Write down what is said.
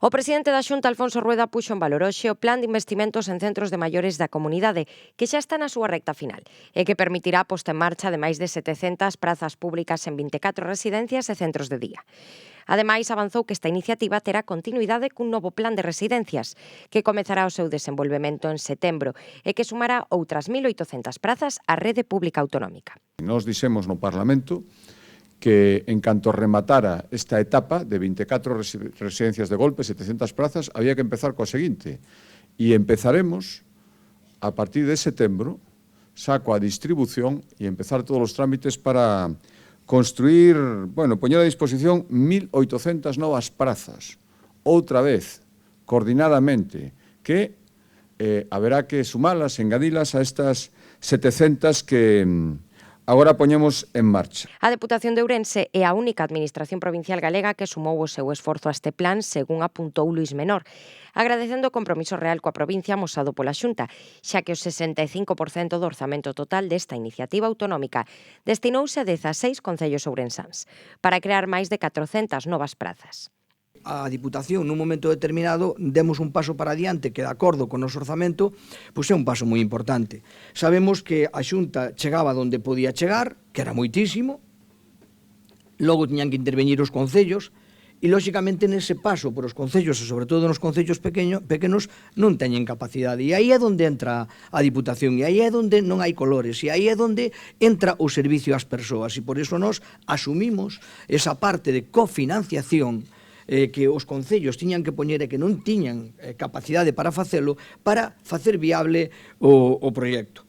O presidente da Xunta, Alfonso Rueda, puxo en valor hoxe o plan de investimentos en centros de maiores da comunidade, que xa está na súa recta final, e que permitirá a posta en marcha de máis de 700 prazas públicas en 24 residencias e centros de día. Ademais, avanzou que esta iniciativa terá continuidade cun novo plan de residencias, que comezará o seu desenvolvemento en setembro e que sumará outras 1.800 prazas á rede pública autonómica. Nos dixemos no Parlamento que en canto rematara esta etapa de 24 residencias de golpe, 700 plazas, había que empezar coa seguinte. E empezaremos a partir de setembro, xa coa distribución e empezar todos os trámites para construir, poñer a disposición 1.800 novas prazas, outra vez, coordinadamente, que haberá que sumalas, engadilas a estas 700 que agora poñemos en marcha. A Deputación de Ourense é a única administración provincial galega que sumou o seu esforzo a este plan, según apuntou Luís Menor, agradecendo o compromiso real coa provincia amosado pola Xunta, xa que o 65% do orzamento total desta iniciativa autonómica destinouse a 16 concellos ourensáns, para crear máis de 400 novas prazas. A Diputación, nun momento determinado, demos un paso para adiante que, de acordo con o noso orzamento, pois é un paso moi importante. Sabemos que a Xunta chegaba onde podía chegar, que era moitísimo, logo tiñan que intervenir os concellos, e, lóxicamente, nese paso por os concellos, e sobre todo nos concellos pequenos, non teñen capacidade. E aí é onde entra a Diputación, e aí é onde non hai colores, e aí é onde entra o servicio ás persoas. E por iso nós asumimos esa parte de cofinanciación que os concellos tiñan que poñer e que non tiñan capacidade para facelo, para facer viable o proxecto.